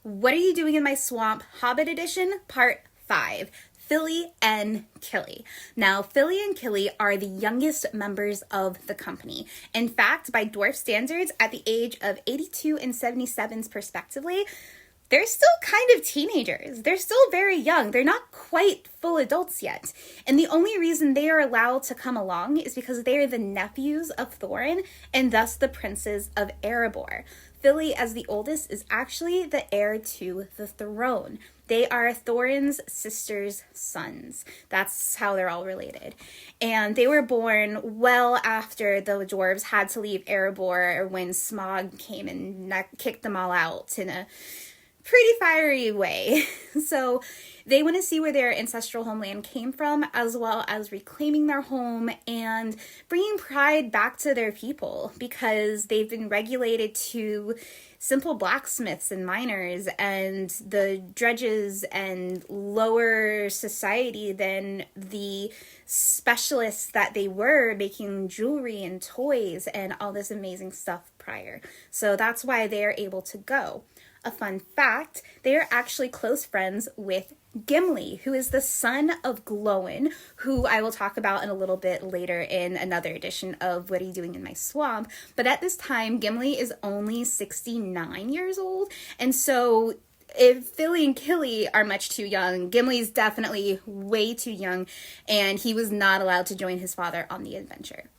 What Are You Doing in My Swamp? Hobbit Edition, Part 5. Philly and Killy. Now, Philly and Killy are the youngest members of the company. In fact, by dwarf standards, at the age of 82 and 77 respectively, they're still kind of teenagers. They're still very young. They're not quite full adults yet. And the only reason they are allowed to come along is because they are the nephews of Thorin and thus the princes of Erebor. Philly, as the oldest, is actually the heir to the throne. They are Thorin's sister's sons. That's how they're all related. And they were born well after the dwarves had to leave Erebor when Smog came and kicked them all out in a pretty fiery way. So they want to see where their ancestral homeland came from, as well as reclaiming their home and bringing pride back to their people, because they've been regulated to simple blacksmiths and miners and the dredges and lower society than the specialists that they were, making jewelry and toys and all this amazing stuff prior. So that's why they're able to go. A fun fact, they are actually close friends with Gimli, who is the son of Glóin, who I will talk about in a little bit later in another edition of What Are You Doing in My Swamp? But at this time, Gimli is only 69 years old, and so if Philly and Killy are much too young, Gimli's definitely way too young, and he was not allowed to join his father on the adventure.